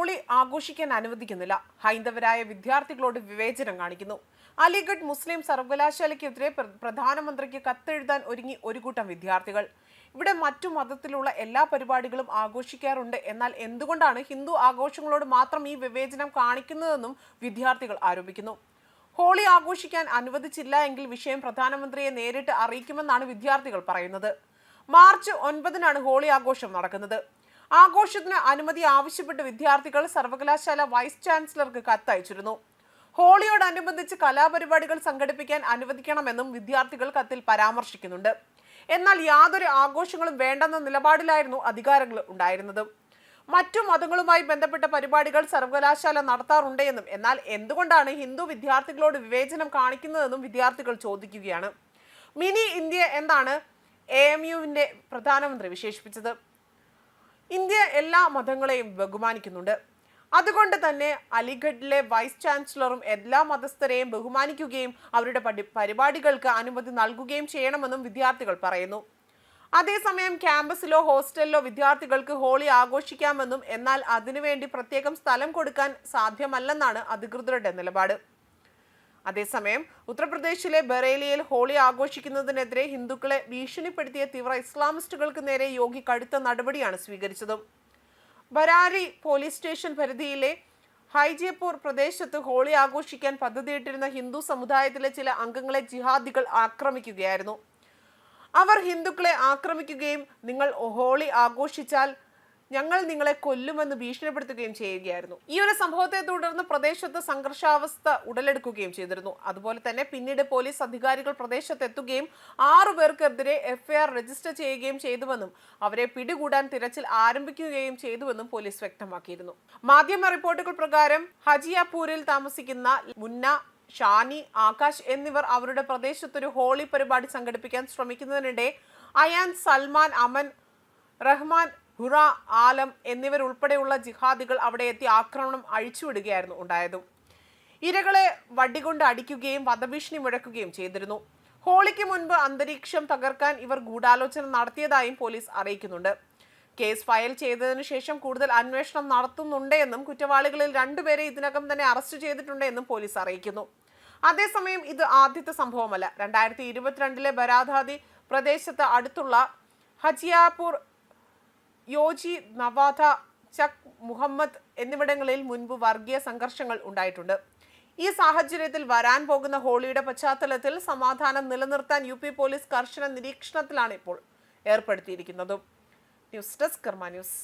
Holy ആഘോഷിക്കാൻ അനുവദിക്കുന്നില്ല. ഹൈന്ദവരായ വിദ്യാർത്ഥികളോട് വിവേചനം കാണിക്കുന്നു. അലിഗഡ് മുസ്ലിം സർവകലാശാലയ്ക്കെതിരെ പ്രധാനമന്ത്രിക്ക് കത്തെഴുതാൻ ഒരുങ്ങി ഒരു കൂട്ടം വിദ്യാർത്ഥികൾ. ഇവിടെ മറ്റു മതത്തിലുള്ള എല്ലാ പരിപാടികളും ആഘോഷിക്കാറുണ്ട്, എന്നാൽ എന്തുകൊണ്ടാണ് ഹിന്ദു ആഘോഷങ്ങളോട് മാത്രം ഈ വിവേചനം കാണിക്കുന്നതെന്നും വിദ്യാർത്ഥികൾ ആരോപിക്കുന്നു. ഹോളി ആഘോഷിക്കാൻ അനുവദിച്ചില്ല എങ്കിൽ വിഷയം പ്രധാനമന്ത്രിയെ നേരിട്ട് അറിയിക്കുമെന്നാണ് വിദ്യാർത്ഥികൾ പറയുന്നത്. മാർച്ച് 9-നാണ് ഹോളി ആഘോഷം നടക്കുന്നത്. ആഘോഷത്തിന് അനുമതി ആവശ്യപ്പെട്ട് വിദ്യാർത്ഥികൾ സർവകലാശാല വൈസ് ചാൻസലർക്ക് കത്തയച്ചിരുന്നു. ഹോളിയോടനുബന്ധിച്ച് കലാപരിപാടികൾ സംഘടിപ്പിക്കാൻ അനുവദിക്കണമെന്നും വിദ്യാർത്ഥികൾ കത്തിൽ പരാമർശിക്കുന്നുണ്ട്. എന്നാൽ യാതൊരു ആഘോഷങ്ങളും വേണ്ടെന്ന നിലപാടിലായിരുന്നു അധികാരികൾ ഉണ്ടായിരുന്നത്. മറ്റു മതങ്ങളുമായി ബന്ധപ്പെട്ട പരിപാടികൾ സർവകലാശാല നടത്താറുണ്ട് എന്നും, എന്നാൽ എന്തുകൊണ്ടാണ് ഹിന്ദു വിദ്യാർത്ഥികളോട് വിവേചനം കാണിക്കുന്നതെന്നും വിദ്യാർത്ഥികൾ ചോദിക്കുകയാണ്. മിനി ഇന്ത്യ എന്നാണ് AMUവിന്റെ പ്രധാനമന്ത്രി വിശേഷിപ്പിച്ചത്. ഇന്ത്യ എല്ലാ മതങ്ങളെയും ബഹുമാനിക്കുന്നുണ്ട്. അതുകൊണ്ട് തന്നെ അലിഗഡിലെ വൈസ് ചാൻസലറും എല്ലാ മതസ്ഥരെയും ബഹുമാനിക്കുകയും അവരുടെ പരിപാടികൾക്ക് അനുമതി നൽകുകയും ചെയ്യണമെന്നും വിദ്യാർത്ഥികൾ പറയുന്നു. അതേസമയം ക്യാമ്പസിലോ ഹോസ്റ്റലിലോ വിദ്യാർത്ഥികൾക്ക് ഹോളി ആഘോഷിക്കാമെന്നും, എന്നാൽ അതിനുവേണ്ടി പ്രത്യേകം സ്ഥലം കൊടുക്കാൻ സാധ്യമല്ലെന്നാണ് അധികൃതരുടെ നിലപാട്. അതേസമയം ഉത്തർപ്രദേശിലെ ബറേലിയിൽ ഹോളി ആഘോഷിക്കുന്നതിനെതിരെ ഹിന്ദുക്കളെ ഭീഷണിപ്പെടുത്തിയ തീവ്ര ഇസ്ലാമിസ്റ്റുകൾക്ക് നേരെ യോഗി കടുത്ത നടപടിയാണ് സ്വീകരിച്ചത്. ബരാരി പോലീസ് സ്റ്റേഷൻ പരിധിയിലെ ഹൈജേപൂർ പ്രദേശത്ത് ഹോളി ആഘോഷിക്കാൻ പദ്ധതിയിട്ടിരുന്ന ഹിന്ദു സമുദായത്തിലെ ചില അംഗങ്ങളെ ജിഹാദികൾ ആക്രമിക്കുകയായിരുന്നു. അവർ ഹിന്ദുക്കളെ ആക്രമിക്കുകയും നിങ്ങൾ ഹോളി ആഘോഷിച്ചാൽ ഞങ്ങൾ നിങ്ങളെ കൊല്ലുമെന്ന് ഭീഷണിപ്പെടുത്തുകയും ചെയ്യുകയായിരുന്നു. ഈ ഒരു സംഭവത്തെ തുടർന്ന് പ്രദേശത്ത് സംഘർഷാവസ്ഥ ഉടലെടുക്കുകയും ചെയ്തിരുന്നു. അതുപോലെ തന്നെ പിന്നീട് പോലീസ് അധികാരികൾ പ്രദേശത്തെത്തുകയും 6 പേർക്കെതിരെ FIR രജിസ്റ്റർ ചെയ്യുകയും ചെയ്തുവെന്നും അവരെ പിടികൂടാൻ തിരച്ചിൽ ആരംഭിക്കുകയും ചെയ്തുവെന്നും പോലീസ് വ്യക്തമാക്കിയിരുന്നു. മാധ്യമ റിപ്പോർട്ടുകൾ പ്രകാരം ഹജിയാപൂരിൽ താമസിക്കുന്ന മുന്ന, ഷാനി, ആകാശ് എന്നിവർ അവരുടെ പ്രദേശത്തൊരു ഹോളി പരിപാടി സംഘടിപ്പിക്കാൻ ശ്രമിക്കുന്നതിനിടെ അയാൻ, സൽമാൻ, അമൻ, റഹ്മാൻ, ഹുറ, ആലം എന്നിവരുൾപ്പെടെയുള്ള ജിഹാദികൾ അവിടെ എത്തി ആക്രമണം അഴിച്ചുവിടുകയായിരുന്നു ഉണ്ടായത്. ഇരകളെ വടികൊണ്ട് അടിക്കുകയും വധഭീഷണി മുഴക്കുകയും ചെയ്തിരുന്നു. ഹോളിക്ക് മുൻപ് അന്തരീക്ഷം തകർക്കാൻ ഇവർ ഗൂഢാലോചന നടത്തിയതായും പോലീസ് അറിയിക്കുന്നുണ്ട്. കേസ് ഫയൽ ചെയ്തതിനു ശേഷം കൂടുതൽ അന്വേഷണം നടത്തുന്നുണ്ട് എന്നും കുറ്റവാളികളിൽ 2 പേരെ ഇതിനകം തന്നെ അറസ്റ്റ് ചെയ്തിട്ടുണ്ട് എന്നും പോലീസ് അറിയിക്കുന്നു. അതേസമയം ഇത് ആദ്യത്തെ സംഭവമല്ല. 2022-ലെ ബരാധാദി പ്രദേശത്ത് അടുത്തുള്ള ഹജിയാപൂർ, യോജി, നവാദ, ചക്, മുഹമ്മദ് എന്നിവിടങ്ങളിൽ മുൻപ് വർഗീയ സംഘർഷങ്ങൾ ഉണ്ടായിട്ടുണ്ട്. ഈ സാഹചര്യത്തിൽ വരാൻ പോകുന്ന ഹോളിയുടെ പശ്ചാത്തലത്തിൽ സമാധാനം നിലനിർത്താൻ UP പോലീസ് കർശന നിരീക്ഷണത്തിലാണ് ഇപ്പോൾ ഏർപ്പെടുത്തിയിരിക്കുന്നത്. ന്യൂസ് ഡെസ്ക് കർമ്മ ന്യൂസ്.